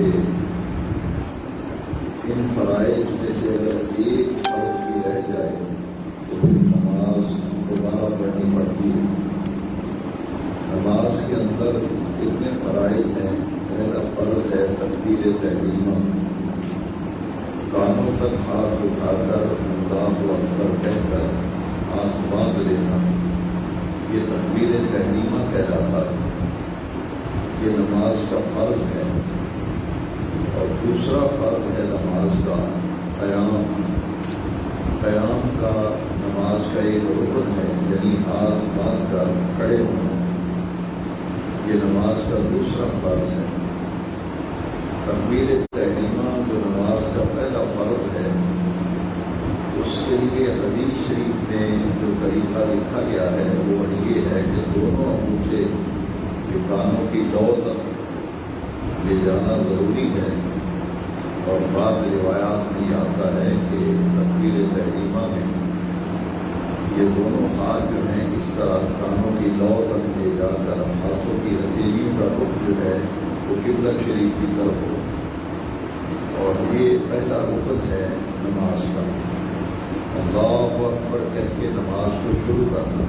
کہ ان فرائض میں سے اگر ایک فرض بھی رہ جائے تو نماز دوبارہ پڑھنی پڑتی ہے۔ نماز کے اندر کتنے فرائض ہیں؟ پہلا فرض ہے تکبیر تحریمہ، کانوں تک ہاتھ اٹھا کر اللہ اکبر کہہ کر ہاتھ باندھ لینا، یہ تکبیر تحریمہ کہلاتا ہے، یہ نماز کا فرض ہے۔ اور دوسرا فرض ہے نماز کا قیام، قیام کا نماز کا ایک رکن ہے، یعنی ہاتھ باندھ کر کھڑے ہونا، یہ نماز کا دوسرا فرض ہے۔ تکبیر تحریمہ جو نماز کا پہلا فرض ہے، اس کے لیے حدیث شریف میں جو طریقہ لکھا گیا ہے وہ یہ ہے کہ دونوں انگوٹھے جو کانوں کی لو تک لے جانا ضروری ہے، اور بعض روایات میں آتا ہے کہ تکبیر تحریمہ میں یہ دونوں ہاتھ جو ہیں اس طرح کانوں کی لو تک لے جا کر ہاتھوں کی ہتھیلیوں کا رخ جو ہے وہ قبلہ شریف کی طرف ہو، اور یہ پہلا رکن ہے نماز کا۔ اللہ اکبر کہہ کے نماز کو شروع کرنا۔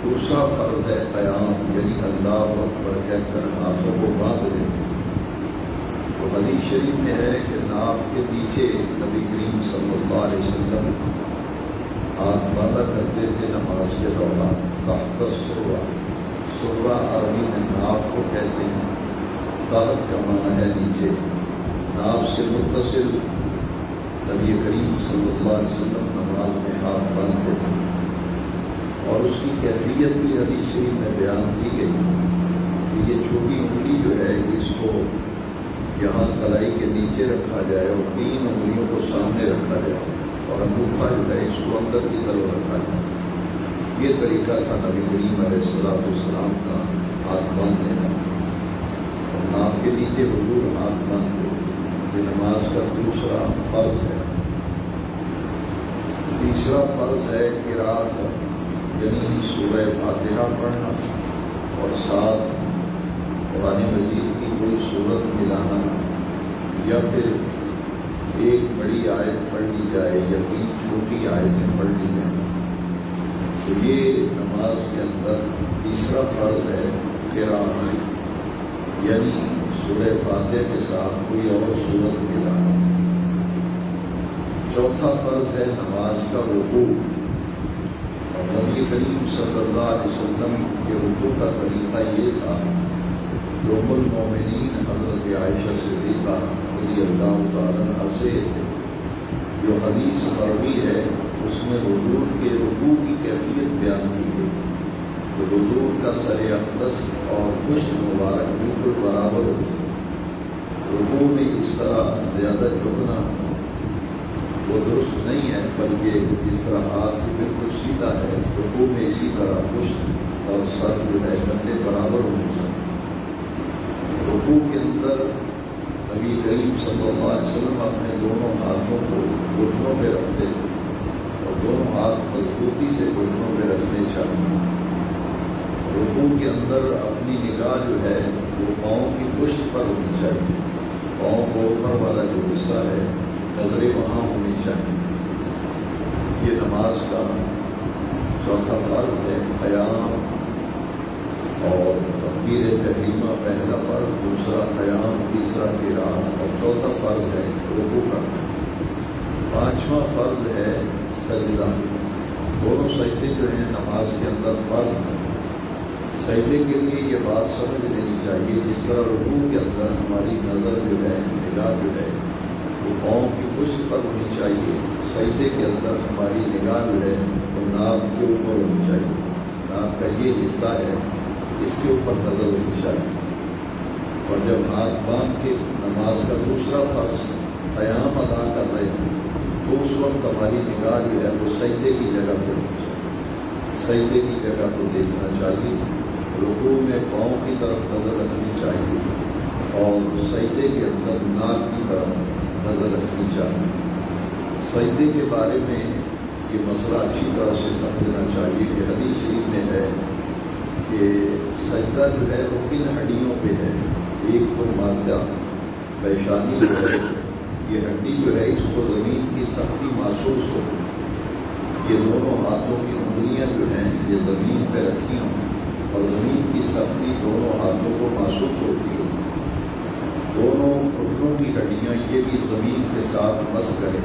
دوسرا فرض ہے قیام، یعنی اللہ اکبر کہہ کر ہاتھوں کو باندھ لینا۔ تو حدیث شریف میں ہے کہ ناف کے نیچے نبی کریم صلی اللہ علیہ وسلم ہاتھ باندھا کرتے تھے نماز کے دوران، تحت السرہ، سرہ عربی میں ناف کو کہتے ہیں، تحت کا معنی ہے نیچے، ناف سے متصل نبی کریم صلی اللہ علیہ وسلم نماز میں ہاتھ باندھتے تھے۔ اور اس کی کیفیت بھی حدیث شریف میں بیان کی گئی کہ یہ چھوٹی انگلی جو ہے اس کو یہاں کلائی کے نیچے رکھا جائے اور 3 انگلیوں کو سامنے رکھا جائے، اور انگوٹھا جو ہے اس کو اندر کی طرف رکھا جائے۔ یہ طریقہ تھا نبی کریم علیہ السلام کا ہاتھ باندھنے کا، اور ناف کے نیچے حضور ہاتھ باندھتے۔ یہ نماز کا دوسرا فرض ہے۔ تیسرا فرض ہے قرأت، یعنی سورہ فاتحہ پڑھنا اور ساتھ قرآن مجید کی کوئی سورت ملانا، یا پھر ایک بڑی آیت پڑھ لی جائے یا 3 چھوٹی آیتیں پڑھ لی جائیں۔ تو یہ نماز کے اندر تیسرا فرض ہے قرأت، یعنی سورہ فاتحہ کے ساتھ کوئی اور سورت ملانا۔ چوتھا فرض ہے نماز کا رکوع، اور نبی کریم صلی اللہ علیہ وسلم کے رکوع کا طریقہ یہ تھا کہ ام المومنین حضرت عائشہ صدیقہ رضی اللہ تعالیٰ عنہا سے جو حدیث مروی ہے اس میں حضور کے رکوع کی کیفیت بیان کی گئی، تو حضور کا سر اقدس اور پشت مبارک بالکل برابر ہوتی، رکوع میں اس طرح زیادہ جھکنا وہ درست نہیں ہے، بلکہ جس طرح ہاتھ بالکل سیدھا ہے، رکوع میں اسی طرح پشت اور سر جو ہے کندھے برابر ہونے چاہیے۔ رکوع کے اندر نبی کریم صلی اللہ علیہ وسلم اپنے دونوں ہاتھوں کو گھٹنوں پہ رکھتے تھے، اور دونوں ہاتھ مضبوطی سے گھٹنوں پہ رکھنے چاہیے۔ رکوع کے اندر اپنی نگاہ جو ہے وہ پاؤں کی پشت پر ہونی چاہیے، پاؤں کو اوپر والا جو حصہ ہے نظریں وہاں ہونی چاہیے۔ یہ نماز کا چوتھا فرض ہے قیام، اور تکبیر تحریمہ پہلا فرض، دوسرا قیام، تیسرا قرأت، اور چوتھا فرض ہے رکوع کرنا۔ پانچواں فرض ہے سجدہ۔ دونوں سجدے جو ہیں نماز کے اندر فرض ہیں۔ سجدے کے لیے یہ بات سمجھ لینی چاہیے، جس طرح رکوع کے اندر ہماری نظر جو ہے، نگاہ جو ہے وہ پاؤں کی پشت پر ہونی چاہیے، سجدے کے اندر ہماری نگاہ جو ہے وہ ناک کے اوپر ہونی چاہیے، ناک کا یہ حصہ ہے اس کے اوپر نظر ہونی چاہیے۔ اور جب ہاتھ باندھ کے نماز کا دوسرا فرض قیام ادا کر رہے ہیں تو اس وقت ہماری نگاہ جو ہے وہ سجدے کی جگہ پر ہونی چاہیے، سجدے کی جگہ کو دیکھنا چاہیے، رکوع میں پاؤں کی طرف نظر رکھنی چاہیے، اور سجدے کے اندر ناک کی طرف نظر رکھنی چاہیے۔ سجدے کے بارے میں یہ مسئلہ اچھی طرح سے سمجھنا چاہیے کہ حدیث شریف میں ہے کہ سجدہ جو ہے وہ کن ہڈیوں پہ ہے، ایک تو ماتھا پیشانی جو ہے یہ ہڈی جو ہے اس کو زمین کی سختی محسوس ہو، یہ دونوں ہاتھوں کی انگلیاں جو ہیں یہ زمین پہ رکھی ہوں اور زمین کی سختی دونوں ہاتھوں کو محسوس ہوتی ہے، دونوں گھٹنوں کی ہڈیاں یہ بھی زمین کے ساتھ مس کریں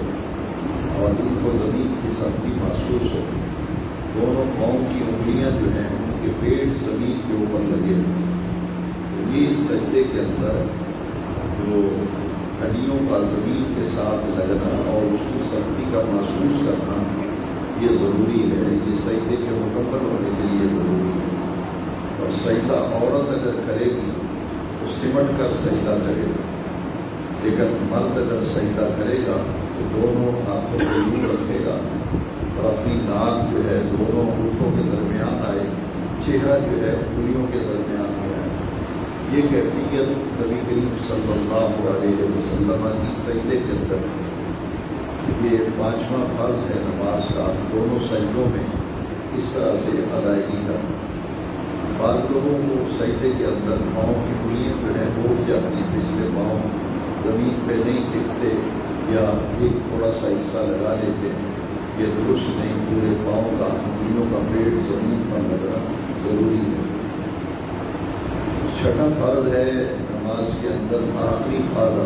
اور ان کو زمین کی سختی محسوس ہو، دونوں پاؤں کی انگلیاں جو ہیں ان کے پیٹ زمین کے اوپر لگے ہوئے، یہ سجدے کے اندر جو ہڈیوں کا زمین کے ساتھ لگنا اور اس کی سختی کا محسوس کرنا یہ ضروری ہے، یہ سجدے کے مکمل ہونے کے لیے ضروری ہے۔ اور سجدہ عورت اگر کرے گی تو سمٹ کر سجدہ کرے گا، لیکن مرد اگر سجدہ کرے گا تو دونوں ہاتھوں کو یوں رکھے گا اور اپنی ناک جو ہے دونوں ہونٹوں کے درمیان آئے، چہرہ جو ہے انگلیوں کے درمیان میں آئے۔ یہ کیفیت نبی کریم صلی اللہ علیہ وسلم کی سجدے کے اندر تھی۔ یہ پانچواں فرض ہے نماز کا، دونوں سجدوں میں اس طرح سے ادائیگی کرنا۔ بعض لوگوں کو سجدے کے اندر پاؤں کی انگلیاں جو ہیں اٹھ جاتی ہیں، پچھلے پاؤں زمین پہ نہیں ٹکتے یا ایک تھوڑا سا حصہ لگا لیتے ہیں، یہ درست نہیں، پورے پاؤں کا انگلیوں کا پیٹ زمین پر لگنا ضروری ہے۔ چھٹا فرض ہے نماز کے اندر آخری فرض،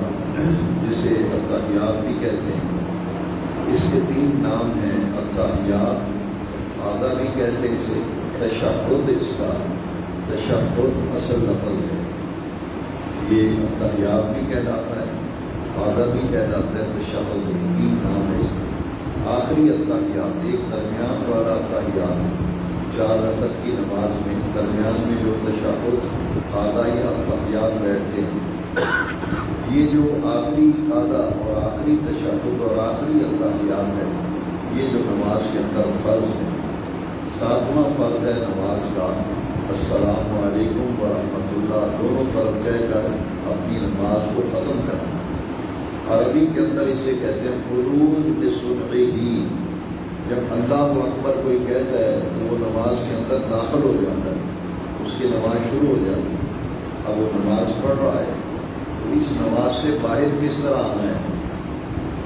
جسے التحیات بھی کہتے ہیں۔ اس کے تین نام ہیں، التحیات، آدھا بھی کہتے ہیں اسے، تشہد اس کا، تشہد اصل لفظ ہے، یہ التحیات بھی کہلاتا ہے، آدھا بھی کہلاتا ہے، تشہد، تین نام ہے اس کے۔ آخری التحیات، ایک درمیان والا التحیات، 4 رکعت کی نماز میں درمیان میں جو تشہد آدھا یا التحیات بیٹھتے ہیں، یہ جو آخری آدھا اور آخری تشہد اور آخری التحیات ہے، یہ جو نماز کے اندر فرض ہے۔ 7واں فرض ہے نماز کا السلام علیکم ورحمۃ اللہ، دونوں طرف کہہ کر اپنی نماز کو ختم کرنا۔ عربی کے اندر اسے کہتے ہیں خروج بسنعہ، جب اللہ اکبر کوئی کہتا ہے تو وہ نماز کے اندر داخل ہو جاتا ہے، اس کی نماز شروع ہو جاتی ہے۔ اب وہ نماز پڑھ رہا ہے تو اس نماز سے باہر کس طرح آنا ہے؟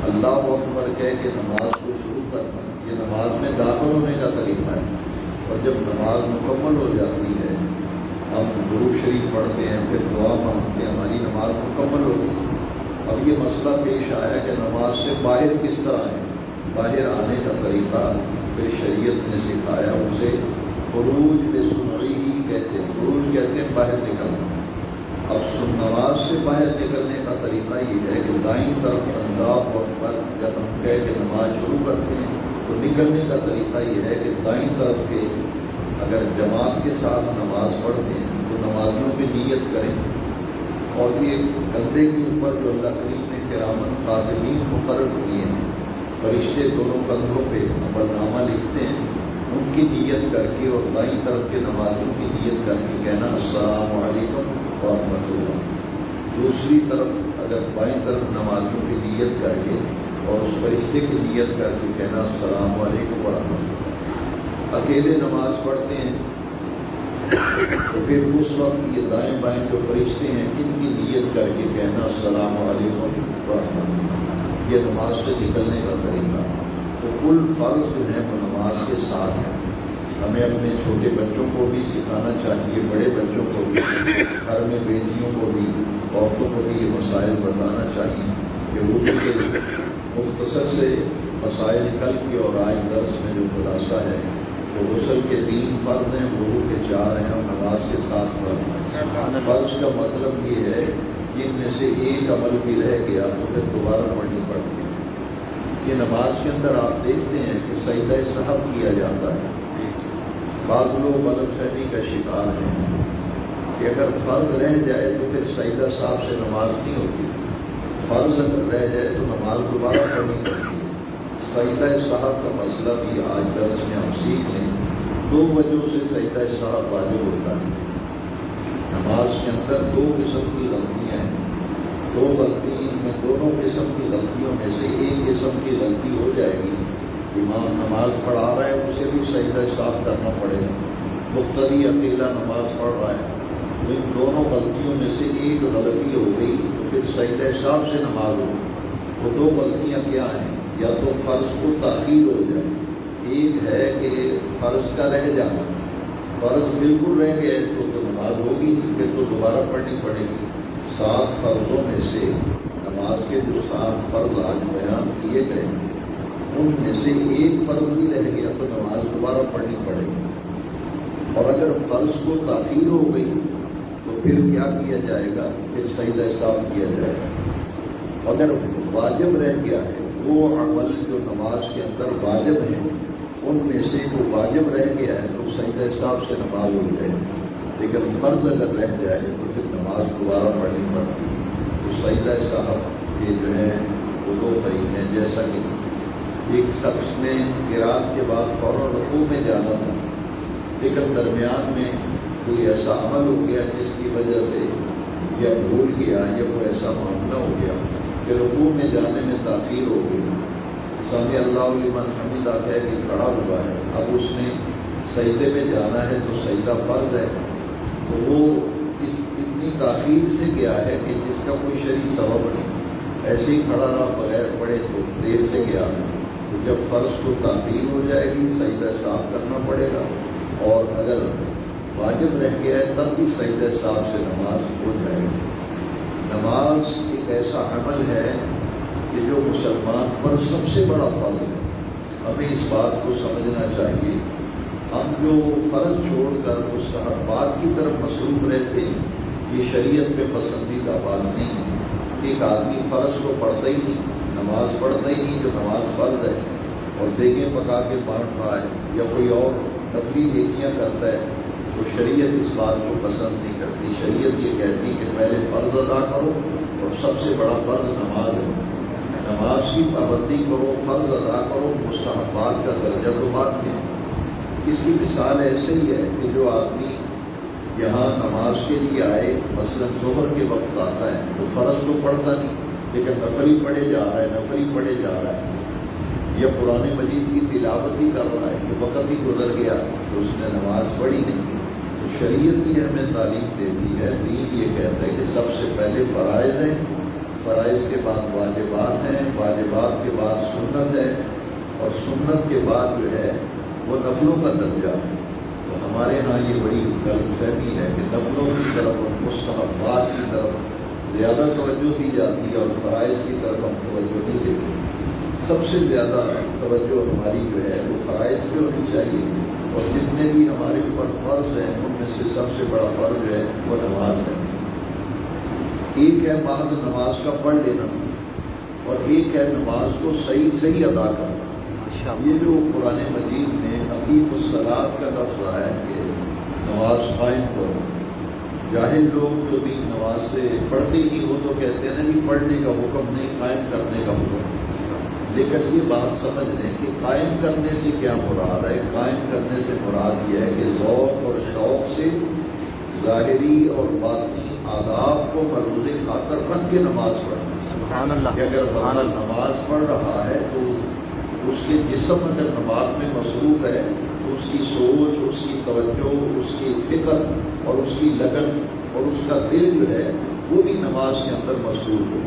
اللہ اکبر کہہ کے نماز کو شروع کرنا، یہ نماز میں داخل ہونے کا طریقہ ہے۔ اور جب نماز مکمل ہو جاتی ہے، ہم درود شریف پڑھتے ہیں، پھر دعا مانگتے ہیں، ہماری نماز مکمل ہو گئی۔ اب یہ مسئلہ پیش آیا کہ نماز سے باہر کس طرح ہے، باہر آنے کا طریقہ پھر شریعت نے سکھایا، اسے خروج بسنعہ کہتے ہیں، خروج کہتے ہیں باہر نکلنا۔ اب نماز سے باہر نکلنے کا طریقہ یہ ہے کہ دائیں طرف اللہ اکبر جب ہم کہہ کے نماز شروع کرتے ہیں تو نکلنے کا طریقہ یہ ہے کہ دائیں طرف کے اگر جماعت کے ساتھ نماز پڑھتے ہیں تو نمازیوں کی نیت کریں، اور یہ گدے کے اوپر جو اللہ کریم نے کرامن کاتبین مقرر کیے ہیں، فرشتے دونوں کندھوں پہ عملنامہ لکھتے ہیں، ان کی نیت کر کے اور دائیں طرف کے نمازیوں کی نیت کر کے کہنا السلام علیکم ورحمۃ اللہ۔ دوسری طرف اگر بائیں طرف نمازیوں کی نیت کر کے اور اس فرشتے کی نیت کر کے کہنا السلام علیکم ورحمۃ اللہ۔ اکیلے نماز پڑھتے ہیں تو پھر اس وقت یہ دائیں بائیں جو فرشتے ہیں ان کی نیت کر کے کہنا السلام علیکم ورحمۃ اللہ، یہ نماز سے نکلنے کا طریقہ۔ تو کل فرض جو ہیں وہ نماز کے ساتھ ہیں۔ ہمیں اپنے چھوٹے بچوں کو بھی سکھانا چاہیے، بڑے بچوں کو بھی، گھر میں بیٹیوں کو بھی، عورتوں کو بھی یہ مسائل بتانا چاہیے کہ وضو کے مختصر سے مسائل کل کے اور آج درس میں جو خلاصہ ہے وہ غسل کے 3 فرض ہیں، وضو کے 4 ہیں اور نماز کے 7 فرض ہیں۔ فرض کا مطلب یہ ہے کہ ان میں سے ایک عمل بھی رہ گیا تو پھر دوبارہ پڑھنی پڑتی ہے۔ یہ نماز کے اندر آپ دیکھتے ہیں کہ سجدہ سہو کیا جاتا ہے۔ بعض لوگ غلط فہمی کا شکار ہیں کہ اگر فرض رہ جائے تو پھر سجدہ سہو سے نماز نہیں ہوتی، فرض اگر رہ جائے تو نماز دوبارہ پڑھنی پڑتی ہے۔ سجدہ سہو کا مسئلہ بھی آج درس میں ہم سیکھ لیں۔ 2 وجہوں سے سجدہ سہو واجب ہوتا ہے۔ نماز کے اندر 2 قسم کی غلطیاں ہیں، 2 غلطی میں دونوں قسم کی غلطیوں میں سے ایک قسم کی غلطی ہو جائے گی، امام نماز پڑھا رہا ہے اسے بھی سجدہ سہو کرنا پڑے گا، مقتدی اکیلا نماز پڑھ رہا ہے، ان دونوں غلطیوں میں سے ایک غلطی ہو گئی تو پھر سجدہ صاحب سے نماز ہو، وہ دو غلطیاں کیا ہیں؟ یا تو فرض کو تاخیر ہو جائے، ایک ہے کہ فرض کا رہ جانا، فرض بالکل رہ گیا ہے تو نماز ہوگی نہیں، پھر تو دوبارہ پڑھنی پڑے گی۔ 7 فرضوں میں سے نماز کے جو 7 فرض آج بیان کیے گئے ان میں سے ایک فرض بھی رہ گیا تو نماز دوبارہ پڑھنی پڑے گی۔ اور اگر فرض کو تاخیر ہو گئی تو پھر کیا کیا جائے گا؟ پھر سجدہ صاحب کیا جائے گا۔ اگر واجب رہ گیا ہے، وہ عمل جو نماز کے اندر واجب ہے ان میں سے وہ واجب رہ گیا ہے تو سجدہ صاحب سے نماز ہو جائے، لیکن فرض اگر رہ جائے تو پھر نماز دوبارہ پڑھنی پڑتی ہے۔ تو سجدہ صاحب کے جو ہیں وہ 2 طریقے ہیں، جیسا کہ ایک شخص نے قرات کے بعد فوراً رکوع میں جانا تھا، لیکن درمیان میں کوئی ایسا عمل ہو گیا جس کی وجہ سے یا بھول گیا یا کوئی ایسا معاملہ ہو گیا کہ رکوع میں جانے میں تاخیر ہو گئی، سمع اللہ لمن حمدہ کہہ کے کھڑا ہوا ہے، اب اس نے سجدے میں جانا ہے تو سجدہ فرض ہے، تو وہ اتنی تاخیر سے گیا ہے کہ جس کا کوئی شرعی سبب نہیں، ایسے ہی کھڑا رہا بغیر پڑھے تو دیر سے گیا، تو جب فرض کو تاخیر ہو جائے گی سجدہ صاحب کرنا پڑے گا، اور اگر واجب رہ گیا ہے تب بھی سجدہ صاحب سے نماز ہو جائے گی۔ نماز ایک ایسا عمل ہے کہ جو مسلمان پر سب سے بڑا فرض ہے، ہمیں اس بات کو سمجھنا چاہیے۔ ہم جو فرض چھوڑ کر مستحبات کی طرف مصروف رہتے ہیں یہ شریعت میں پسندیدہ بات نہیں ہے۔ ایک آدمی فرض کو پڑھتا ہی نہیں، نماز پڑھتا ہی نہیں جو نماز فرض ہے، اور دیگیں پکا کے بانٹ رہا ہے یا کوئی اور نفلی نیکیاں کرتا ہے، تو شریعت اس بات کو پسند نہیں کرتی۔ شریعت یہ کہتی ہے کہ پہلے فرض ادا کرو، اور سب سے بڑا فرض نماز ہے، نماز کی پابندی کرو، فرض ادا کرو، مستحبات کا درجہ تو بعد میں۔ اس کی مثال ایسے ہی ہے کہ جو آدمی یہاں نماز کے لیے آئے، مثلا ظہر کے وقت آتا ہے تو فرض تو پڑھتا نہیں لیکن نفلی پڑھے جا رہا ہے، نفلی پڑھے جا رہا ہے، یا قرآن مجید کی تلاوت ہی کر رہا ہے کہ وقت ہی گزر گیا تو اس نے نماز پڑھی نہیں۔ تو شریعت یہ ہمیں تعلیم دیتی ہے، دین یہ کہتا ہے کہ سب سے پہلے فرائض ہیں، فرائض کے بعد واجبات ہیں، واجبات کے بعد سنت ہے، اور سنت کے بعد جو ہے وہ نفلوں کا درجہ ہے۔ تو ہمارے ہاں یہ بڑی غلط فہمی ہے کہ نفلوں کی طرف اور مستحبات کی طرف زیادہ توجہ دی جاتی ہے اور فرائض کی طرف ہم توجہ نہیں دیتے۔ سب سے زیادہ توجہ ہماری جو ہے وہ فرائض کی ہونی چاہیے، اور جتنے بھی ہمارے اوپر فرض ہیں ان میں سے سب سے بڑا فرض جو ہے وہ نماز ہے۔ ایک ہے محض نماز کا پڑھ لینا، اور ایک ہے نماز کو صحیح ادا کرنا۔ یہ جو قرآن مجید میں اقیم الصلاۃ کا لفظ ہے کہ نماز قائم کرو، جاہل لوگ جو بھی نماز سے پڑھتے ہی وہ تو کہتے ہیں کہ پڑھنے کا حکم نہیں، قائم کرنے کا حکم۔ لیکن یہ بات سمجھ لیں کہ قائم کرنے سے کیا مراد ہے؟ قائم کرنے سے مراد یہ ہے کہ ذوق اور شوق سے ظاہری اور باطنی آداب کو مروز خاطر رکھ کے نماز پڑھنا۔ سبحان اللہ۔ کہ اگر بندہ نماز پڑھ رہا ہے تو اس کے جسم اگر نماز میں مصروف ہے تو اس کی سوچ، اس کی توجہ، اس کی فکر اور اس کی لگن اور اس کا دل جو ہے وہ بھی نماز کے اندر مصروف ہو،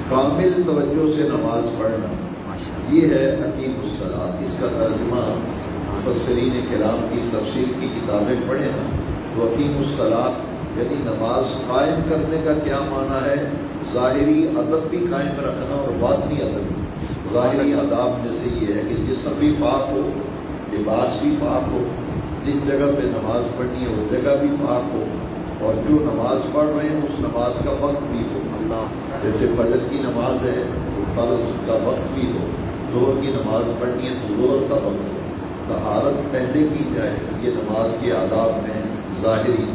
کامل توجہ سے نماز پڑھنا، یہ ہے اقیم الصلاۃ۔ اس کا ترجمہ مفسرین کرام کی تفسیر کی کتابیں پڑھیں نا تو اقیم الصلاۃ یعنی نماز قائم کرنے کا کیا معنی ہے؟ ظاہری ادب بھی قائم رکھنا اور باطنی ادب بھی۔ ظاہری آداب میں سے یہ ہے کہ جسم بھی پاک ہو، لباس بھی پاک ہو، جس جگہ پہ نماز پڑھنی ہے وہ جگہ بھی پاک ہو، اور جو نماز پڑھ رہے ہیں اس نماز کا وقت بھی ہو۔ جیسے فجر کی نماز ہے تو فرض کا وقت بھی ہو، ظہر کی نماز پڑھنی ہے تو ظہر کا وقت ہو، طہارت پہلے کی جائے، یہ نماز کے آداب ہیں ظاہری۔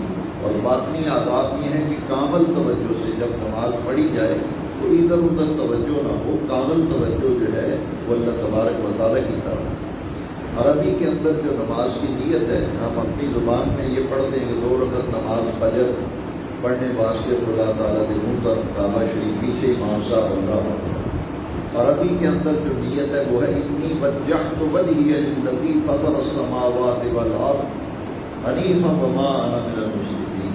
اور باطنی آداب یہ ہے کہ کامل توجہ سے جب نماز پڑھی جائے تو ادھر ادھر توجہ نہ ہو، کامل توجہ جو ہے وہ اللہ تبارک و تعالیٰ کی طرف۔ عربی کے اندر جو نماز کی نیت ہے، ہم اپنی زبان میں یہ پڑھتے ہیں کہ 2 رکعت نماز فجر پڑھنے واسطے خدا تعالیٰ کے منہ طرف کعبہ شریف پیچھے امام صاحب اللہ اکبر۔ عربی کے اندر جو نیت ہے وہ ہے انی وجہت وجہی للذی فطر السماوات والارض حنیفا وما انا من المشرکین۔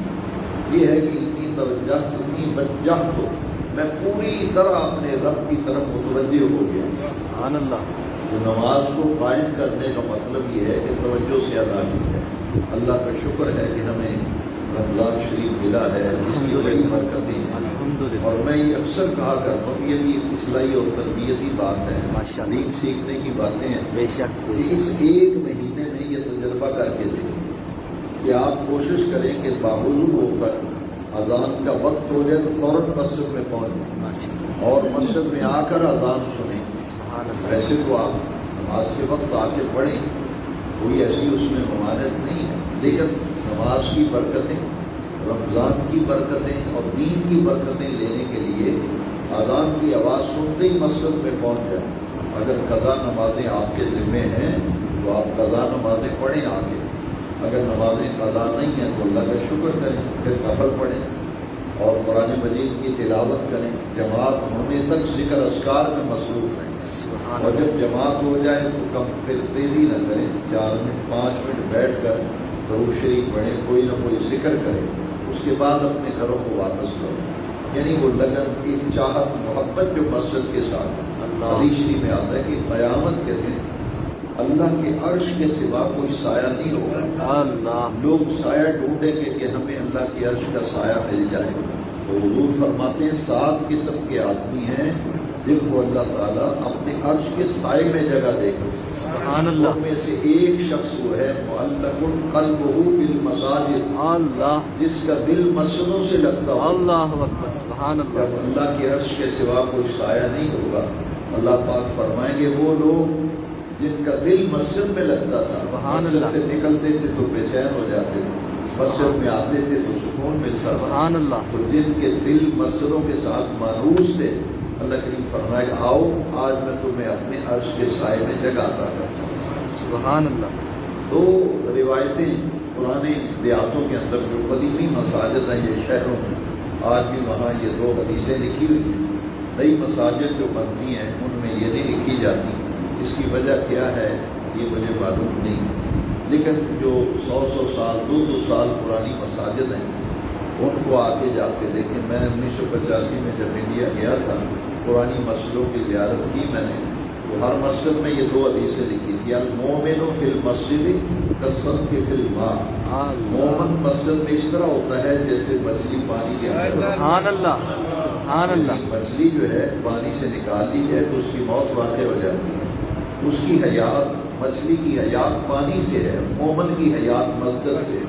یہ ہے کہ انی توجہت، انی وجہت، میں پوری طرح اپنے رب کی طرف متوجہ ہو گیا. سبحان اللہ. تو نماز کو قائم کرنے کا مطلب یہ ہے کہ توجہ سے ادا کی ہے. اللہ کا شکر ہے کہ ہمیں رمضان شریف ملا ہے، اس کی بڑی برکتیں ہیں. الحمدللہ. اور میں یہ اکثر کہا کرتا ہوں، یہ بھی ایک اصلاحی اور تربیتی بات ہے، ماشاءاللہ. دین سیکھنے کی باتیں ہیں. بے شک بے کہ شک. اس ایک مہینے میں یہ تجربہ کر کے دیکھیں کہ آپ کوشش کریں کہ باوضو ہو کر اذان کا وقت ہو جائے تو فوراً مسجد میں پہنچ جائیں ماشاءاللہ. اور مسجد میں آ کر اذان سنیں. سبحان اللہ. ویسے تو آپ نماز کے وقت آ کے پڑھیں، کوئی ایسی اس میں ممانعت نہیں ہے، لیکن نماز کی برکتیں، رمضان کی برکتیں اور دین کی برکتیں لینے کے لیے اذان کی آواز سنتے ہی مسجد میں پہنچ جائیں. اگر قضا نمازیں آپ کے ذمے ہیں تو آپ قضا نمازیں پڑھیں آگے. اگر نمازیں قضا نہیں ہیں تو اللہ کا شکر کریں، پھر نفل پڑھیں اور قرآن مجید کی تلاوت کریں. جماعت ہونے تک ذکر اذکار میں مصروف رہیں. سبحان اور اللہ. جب جماعت ہو جائے تو کم پھر تیزی نہ کریں، 4 منٹ 5 منٹ بیٹھ کر درود شریف پڑھیں، کوئی نہ کوئی ذکر کریں، اس کے بعد اپنے گھروں کو واپس کرو. یعنی وہ لگن، ایک چاہت، محبت جو مسجد کے ساتھ اللہ. حدیث شریف میں آتا ہے کہ قیامت کے دن اللہ کے عرش کے سوا کوئی سایہ نہیں ہوگا. اللہ. لوگ سایہ ڈھونڈیں گے کہ ہمیں اللہ کے عرش کا سایہ مل جائے. تو حضور فرماتے ہیں 7 قسم کے آدمی ہیں جن کو اللہ تعالیٰ اپنے عرش کے سائے میں جگہ دے گا. سبحان اللہ. ان میں سے ایک شخص وہ ہے معلق قلبہ بالمساجد، اللہ. جس کا دل مسجدوں سے لگتا ہو. اللہ اکبر. سبحان اللہ. جب اللہ کے عرش کے سوا کوئی سایہ نہیں ہوگا، اللہ پاک فرمائیں گے وہ لوگ جن کا دل مسجد میں لگتا تھا، سبحان مسجد اللہ. سے نکلتے تھے تو بے چین ہو جاتے تھے، مسجد میں آتے تھے تو سکون ملتا تھا. سبحان اللہ. تو جن کے دل مسجدوں کے ساتھ مانوس تھے، اللہ کریم فرمائے گا آؤ آج میں تمہیں اپنے عرش کے سائے میں جگہ عطا کرتا ہوں. سبحان اللہ. تو روایتیں پرانے دیہاتوں کے اندر جو قدیمی مساجد ہیں یہ شہروں میں، آج بھی وہاں یہ 2 حدیثیں لکھی ہوئی ہیں. نئی مساجد جو بنتی ہیں ان میں یہ نہیں لکھی جاتی. اس کی وجہ کیا ہے یہ مجھے معلوم نہیں، لیکن جو 100 سال 200 سال پرانی مساجد ہیں ان کو آ کے جا کے دیکھیں. میں 1985 میں جب انڈیا گیا تھا پرانی مسجدوں کی زیارت کی میں نے، تو ہر مسجد میں یہ 2 حدیثیں لکھی تھی. المومن فی المسجد کالسمک فی الماء. مومن مسجد میں اس طرح ہوتا ہے جیسے مچھلی پانی کے اندر. سبحان اللہ. سبحان اللہ. مچھلی جو ہے پانی سے نکال لی جائے تو اس کی موت واقع ہو جاتی ہے. اس کی حیات، مچھلی کی حیات پانی سے ہے، مومن کی حیات مسجد سے.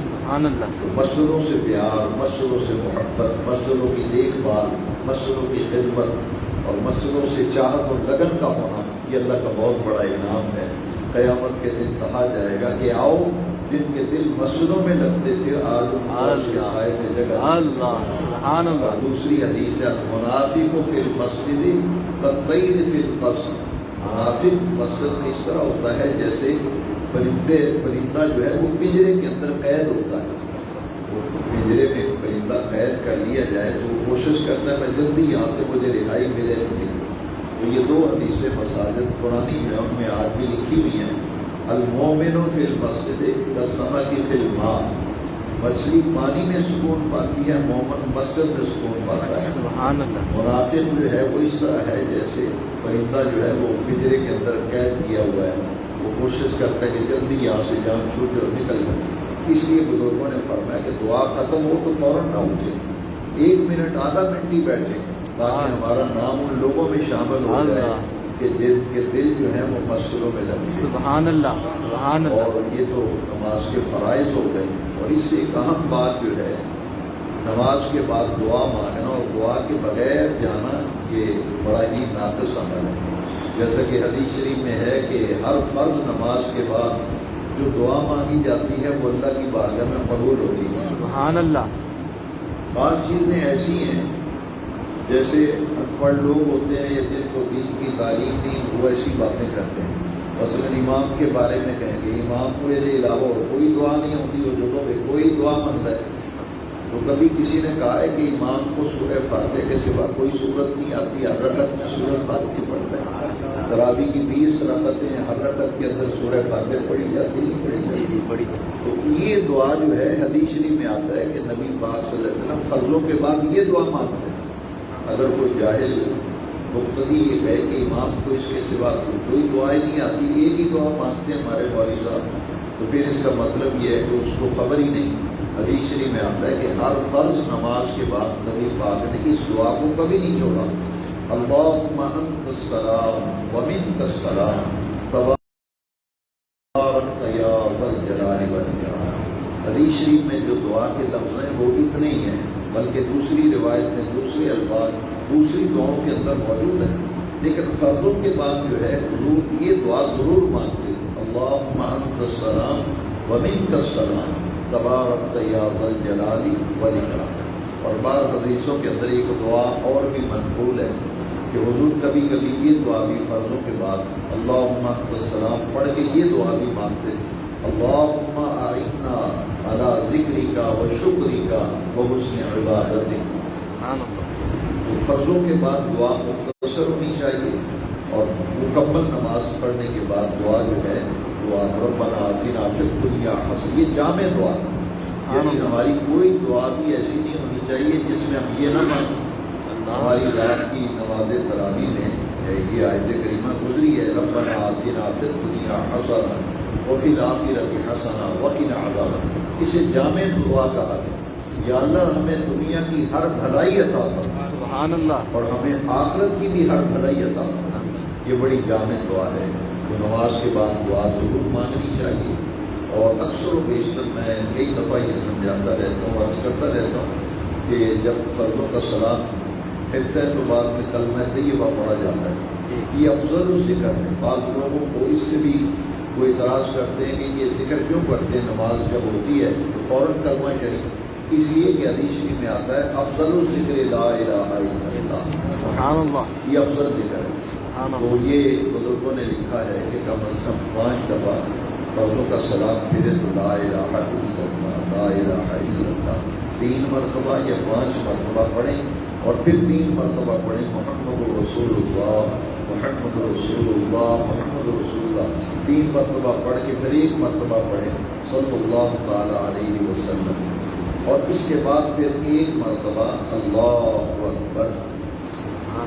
سبحان اللہ. تو مسجدوں سے پیار، مسجدوں سے محبت، مسجدوں کی دیکھ بھال، مسجدوں کی خدمت اور مسجدوں سے چاہت اور لگن کا ہونا یہ اللہ کا بہت بڑا انعام ہے. قیامت کے دن کہا جائے گا کہ آؤ جن کے دل مسجدوں میں لگتے تھے آج ان کو عرش کے سائے میں جگہ. اللہ. سبحان اللہ. دوسری حدیث ہے المنافق فی المسجد کالطیر فی القفص. منافق مسجد میں اس طرح ہوتا ہے جیسے پرندہ جو ہے وہ پنجرے کے اندر قید ہوتا ہے. وہ پنجرے میں پرندہ قید کر لیا جائے تو وہ کوشش کرتا ہے میں جلدی یہاں سے مجھے رہائی ملے نہیں. تو یہ 2 حدیثیں مساجد پرانی جو ہے ان میں آج بھی لکھی ہوئی ہیں. المومن فی المسجد کالسمک فی الماء. مچھلی پانی میں سکون پاتی ہے، مومن مسجد میں سکون پاتا ہے. سبحان اللہ. منافق جو ہے وہ اس طرح ہے جیسے پرندہ جو ہے وہ پنجرے کے اندر قید کیا ہوا ہے، وہ کوشش کرتا ہے کہ جلدی یہاں سے جان چھوٹ اور نکل جائے. اس لیے بزرگوں نے فرمایا کہ دعا ختم ہو تو فوراً نہ اٹھے، 1 منٹ آدھا منٹ ہی بیٹھے تاکہ ہمارا نام ان لوگوں میں شامل ہو جائے کہ جن کے دل جو ہیں وہ مسجدوں میں لگے. سبحان اللہ. سبحان اللہ. اور یہ تو نماز کے فرائض ہو گئے. اور اس سے ایک اہم بات جو ہے نماز کے بعد دعا مانگنا اور دعا کے بغیر جانا یہ بڑا ہی ناقص عمل ہے. جیسا کہ حدیث شریف میں ہے کہ ہر فرض نماز کے بعد جو دعا مانگی جاتی ہے وہ اللہ کی بارگاہ میں قبول ہوتی ہے. سبحان اللہ. بعض چیزیں ایسی ہیں جیسے ان پڑھ لوگ ہوتے ہیں یا جن کو دین کی تعلیم نہیں وہ ایسی باتیں کرتے ہیں. مثلاً امام کے بارے میں کہیں گے امام کو یہ علاوہ اور کوئی دعا نہیں ہوتی، وہ جگہوں پہ کوئی دعا مانگتا ہے. تو کبھی کسی نے کہا ہے کہ امام کو سورہ فاتحہ کے سوا کوئی صورت نہیں آتی، ہر رکعت میں سورہ فاتحہ پڑھتا ہے. تراویح کی 20 رکعتیں ہر رکعت کے اندر سورہ فاتحہ پڑھی جاتی نہیں پڑھی جاتی. بڑی. تو یہ دعا جو ہے حدیث شریف میں آتا ہے کہ نبی پاک صلی اللہ علیہ وسلم فضلوں کے بعد یہ دعا مانگتے ہیں اگر کوئی جاہل مقتدی یہ کہے کہ امام کو اس کے سوا کوئی دعائیں نہیں آتی، ایک ہی دعا مانگتے ہیں ہمارے مولوی صاحب، تو پھر اس کا مطلب یہ ہے کہ اس کو خبر ہی نہیں۔ حدیث شریف میں آتا ہے کہ ہر فرض نماز کے بعد نبی پاک نے اس دعا کو کبھی نہیں چھوڑا، اللہم انت السلام ومنک السلام تبارک یا ذا الجلال والاکرام۔ حدیث شریف میں جو دعا کے لفظ ہیں وہ اتنے ہی ہیں، بلکہ دوسری روایت میں دوسرے الفاظ دوسری دعاؤں کے اندر موجود ہیں، لیکن فرضوں کے بعد جو ہے حضور یہ دعا ضرور مانگتے ہیں، اللہم انت السلام ومنک السلام تبارک یا ذا الجلال والاکرام۔ اور بعض حدیثوں کے اندر ایک دعا اور بھی منقول ہے کہ حضور کبھی کبھی یہ دعا بھی فرضوں کے بعد اللہم انت السلام پڑھ کے یہ دعا بھی مانگتے ہیں، اللہم اعنا علی ذکرک و شکرک و حسن عبادتک۔ تو فرضوں کے بعد دعا مختصر ہونی چاہیے، اور مکمل نماز پڑھنے کے بعد دعا جو ہے دعا ربنا آتنا فی الدنیا حسنہ، یہ جامع دعا، یعنی ہماری کوئی دعا بھی ایسی نہیں ہونی چاہیے جس میں ہم یہ نہ مانگیں۔ ہماری رات کی نماز تراویح میں یہ آیت کریمہ گزری ہے، ربنا آتنا فی الدنیا حسنہ وفی الآخرۃ حسنہ وقنا عذاب النار، اسے جامع دعا کہا ہے۔ یا اللہ ہمیں دنیا کی ہر بھلائی عطا فرما، سبحان اللہ، اور ہمیں آخرت کی بھی ہر بھلائی عطا فرما، یہ بڑی جامع دعا ہے۔ تو نماز کے بعد دعا ضرور مانگنی چاہیے، اور اکثر و بیشتر میں کئی دفعہ یہ سمجھاتا رہتا ہوں، عرض کرتا رہتا ہوں کہ جب فرضوں کا سلام پھرتا ہے تو بعد میں کلمہ طیبہ پڑھا جاتا ہے، یہ افضل الذکر ہے۔ بعض لوگوں کو اس سے بھی وہ اعتراض کرتے ہیں کہ یہ ذکر کیوں کرتے ہیں، نماز جب ہوتی ہے تو فوراً کلمہ شریف، اس لیے کہ حدیث شریف میں آتا ہے افضل الذکر لا الہ الا اللہ، سبحان اللہ، یہ افضل ذکر ہے۔ تو یہ بزرگوں نے لکھا ہے کہ کم از کم 5 دفعہ فرضوں کا سلام پھرے تو لا الہ الا اللہ، لا الہ الا اللہ 3 مرتبہ یا 5 مرتبہ پڑھیں، اور پھر 3 مرتبہ پڑھیں محمد رسول اللہ محمد رسول اللہ محمد رسول اللہ، 3 مرتبہ پڑھ کے پھر 1 مرتبہ پڑھیں صلی اللہ تعالی علیہ وسلم، اور اس کے بعد پھر 1 مرتبہ اللہ اکبر،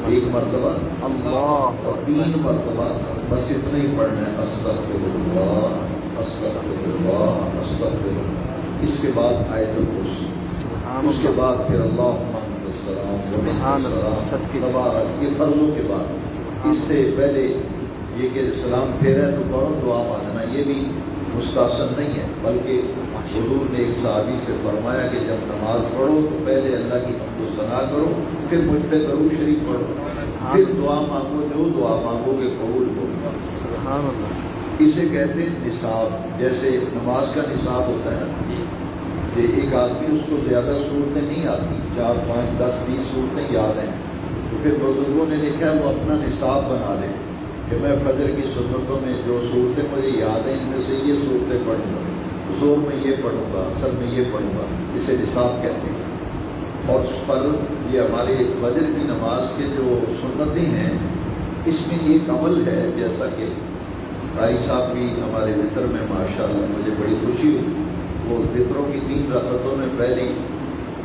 1 مرتبہ اللہ، اور 3 مرتبہ بس اتنا ہی پڑھنا ہے استغفر اللہ استغفر اللہ استغفر اللہ۔ اس کے بعد آیت الکرسی، اس کے بعد پھر اللہم انت السلام ومنک السلام تبارک، یہ فرضوں کے بعد۔ اس سے پہلے یہ کہ سلام پھیرا تو فوراً دعا مانگنا یہ بھی مستحسن نہیں ہے، بلکہ حضور نے ایک صحابی سے فرمایا کہ جب نماز پڑھو تو پہلے اللہ کی حمد و ثنا کرو، پھر مجھ پہ درود شریف پڑھو، پھر دعا مانگو، جو دعا مانگو گے قبول ہوگی۔ سبحان اللہ، اسے کہتے ہیں نصاب، جیسے نماز کا نصاب ہوتا ہے نا، کہ ایک آدمی اس کو زیادہ صورتیں نہیں آتی، 4 5 10 20 صورتیں یاد ہیں، تو پھر بزرگوں نے لکھا ہے وہ اپنا نصاب بنا لے کہ میں فجر کی سنتوں میں جو صورتیں مجھے یاد ہیں ان میں سے یہ صورتیں پڑھوں گا، زور میں یہ پڑھوں گا، اثر میں یہ پڑھوں گا، اسے نصاب کہتے ہیں۔ اور فرض یہ ہمارے فجر کی نماز کے جو سنتیں ہیں اس میں ایک عمل ہے، جیسا کہ قاری صاحب بھی ہمارے وطر میں ماشاءاللہ مجھے بڑی خوشی ہوئی، وہ وطروں کی 3 رکعتوں میں پہلی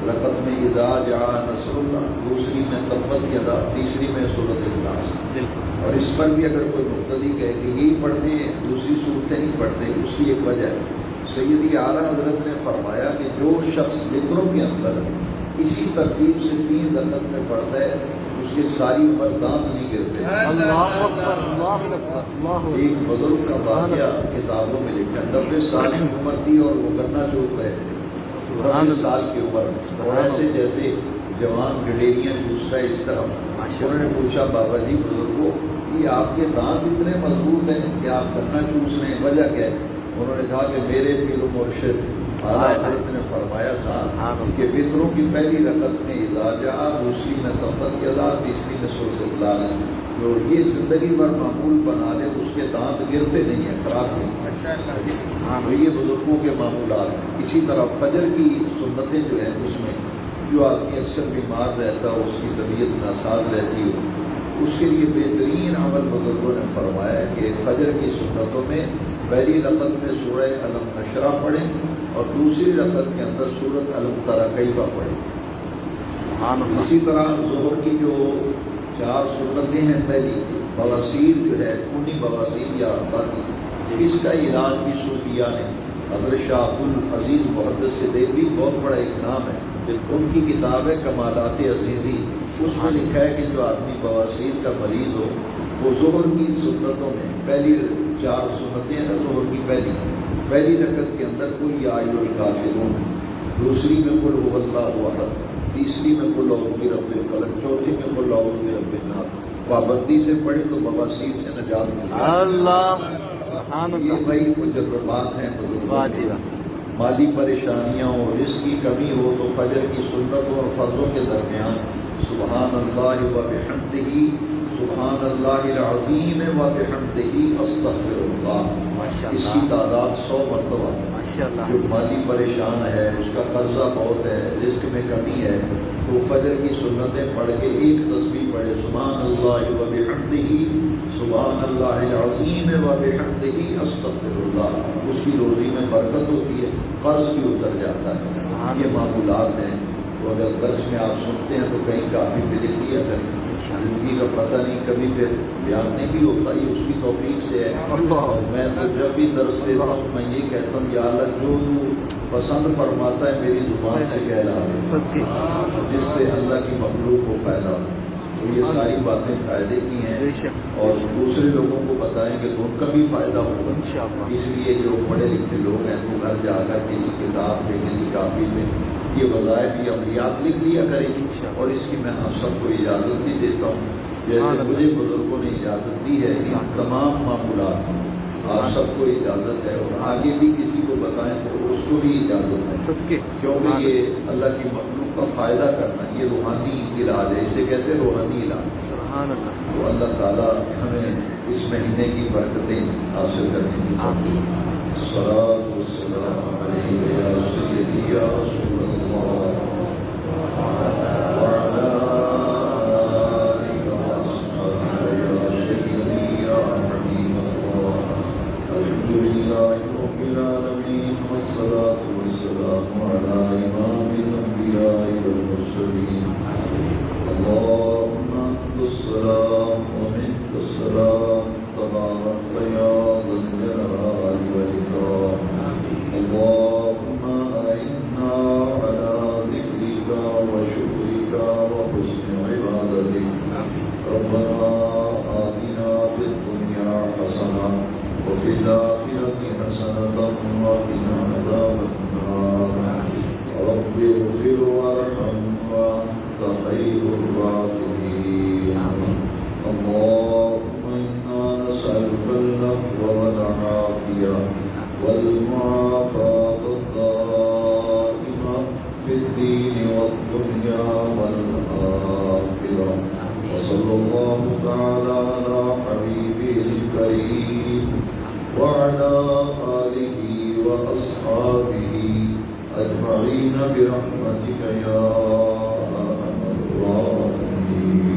رکعت میں اذا جاء نصر اللہ، دوسری میں تبت یدا، تیسری میں سورۃ اخلاص، اور اس پر بھی اگر کوئی مقتدی کہے کہ یہی پڑھتے ہیں دوسری صورتیں نہیں پڑھتے، اس کی ایک وجہ ہے، سیدی اعلیٰ حضرت نے فرمایا کہ جو شخص وطروں کے اندر اسی ترتیب سے 3 رکعت میں پڑھتا ہے اس کے ساری عمر دانت نہیں گرتے۔ اللہ اکبر، اللہ اکبر، اللہ اکبر۔ ایک بزرگ کا واقعہ کتابوں میں لکھا، 90 سال کی عمر تھی اور وہ گنا چوک رہے تھے، 90 سال کی عمر، اور ایسے جیسے جوان گڈیریاں چوستا ہے اس طرح۔ انہوں نے پوچھا بابا جی بزرگوں یہ آپ کے دانت اتنے مضبوط ہیں کہ آپ گنا چوس رہے ہیں، وجہ کیا ہے؟ انہوں نے کہا کہ میرے پیر و مرشد اعلیٰ حضرت نے فرمایا تھا کہ وطروں کی پہلی رکعت میں اذا جاء، دوسری میں تبت یدا، تیسری میں سورۃ اخلاص، جو یہ زندگی بھر معمول بنا لے اس کے دانت گرتے نہیں ہیں، خراب نہیں۔ تو یہ بزرگوں کے معمولات ہیں۔ اسی طرح فجر کی سنتیں جو ہیں اس میں جو آدمی اکثر بیمار رہتا ہو، اس کی طبیعت ناساز رہتی ہو، اس کے لیے بہترین عمل بزرگوں نے فرمایا کہ فجر کی سنتوں میں پہلی رکعت میں سورہ الم نشرہ پڑھیں اور دوسری رکعت کے اندر سورۃ الم تری کیف پڑھیں۔ سبحان اللہ. اسی طرح ظہر کی جو 4 سنتیں ہیں، پہلی بواسیر جو ہے، خونی بواسیر یا باقی، اس کا علاج بھی صوفیہ نے، حضرت شاہ عبد العزیز محدث سے دہلوی بہت بڑا ایک نام ہے، ان کی کتاب ہے کمالات عزیزی، اس میں لکھا ہے کہ جو آدمی بواسیر کا مریض ہو وہ ظہر کی سنتوں میں پہلی 4 سنتیں ہیں نا، ظہر کی پہلی رکعت کے اندر قل یا ایھا الکافرون، دوسری میں قل ھو اللہ احد، تیسری میں قل اعوذ برب الفلق، چوتھی میں قل اعوذ برب الناس، پابندی سے پڑھے تو بواسیر سے نجات ملتی ہے. اللہ سبحان یہ اللہ. بھائی مجربات ہیں بزرگوں واہ کے. جی واہ. مالی پریشانیاں ہو، رزق کی کمی ہو تو فجر کی سنتوں اور فرضوں کے درمیان سبحان اللہ و بحمدہ، سبحان اللہ العظیم و بحمدہ استغفر اللہ، ماشاء اس کی اللہ تعداد 100 مرتبہ. ماشاء اللہ. جو مالی پریشان ہے، اس کا قرضہ بہت ہے، رزق میں کمی ہے، تو فجر کی سنتیں پڑھ کے ایک تسبیح پڑھے، سبحان اللہ و بحمدہ، سبحان اللہ العظیم و بحمدہ استغفر اللہ، اس کی روزی میں برکت ہوتی ہے، قرض بھی اتر جاتا ہے. یہ معمولات ہیں، تو اگر درس میں آپ سنتے ہیں تو کہیں کافی پہ لکھ لیا کریں. زندگی کا پتہ نہیں، کبھی پھر بیان نہیں بھی ہوتا، یہ اس کی توفیق سے ہے. اور میں تو جب بھی درس دیتا ہوں میں یہ کہتا ہوں یا اللہ جو تو پسند فرماتا ہے میری زبان سے کہہ رہا ہے، صدقے. جس سے اللہ کی مخلوق کو فائدہ ہو. تو یہ ساری باتیں فائدے کی ہیں بے شک. اور دوسرے لوگوں کو بتائیں کہ ان کا بھی فائدہ ہوگا. انشاءاللہ. اس لیے جو پڑھے لکھے لوگ ہیں وہ گھر جا کر کسی کتاب پہ، کسی کاپی پہ یہ وظائف یا عملیات لکھ لیا کریں گے. اور اس کی میں آپ سب کو اجازت بھی دیتا ہوں، جیسے مجھے بزرگوں نے اجازت دی ہے تمام معمولات، آپ سب کو اجازت ہے، اور آگے بھی کسی کو بتائیں تو اس کو بھی اجازت ہے، صدقے. کیونکہ یہ اللہ کی مخلوق کا فائدہ کرنا یہ روحانی علاج ہے، اسے کہتے ہیں روحانی علاج. سبحان اللہ. تو اللہ تعالیٰ ہمیں اس مہینے کی برکتیں حاصل کرنے کی آمین. الصلاۃ والسلام علیک یا سیدی یا رسول اللہ وعلی آلک واصحابک یا سیدی یا حبیب اللہ. الحمد للہ رب العالمین والصلاۃ والسلام علی امام الانبیاء والمرسلین. اللهم انت السلام ومنك السلام تبارك يا ذا الجلال والاكرام. اللهم اعنا على ذكرك وشكرك وحسن عبادتك. ربنا آتنا في الدنيا حسنة وفي الآخرة حسنة وقنا عذاب النار. رب اغفر وارحم وأنت خير الراحمين. اللهم إنا نسألك العفو والعافية والمعافاة الدائمة في الدين والدنيا والآخرة. وصلى الله تعالى على حبيبه الكريم وعلى آله وأصحابه أجمعين برحمتك يا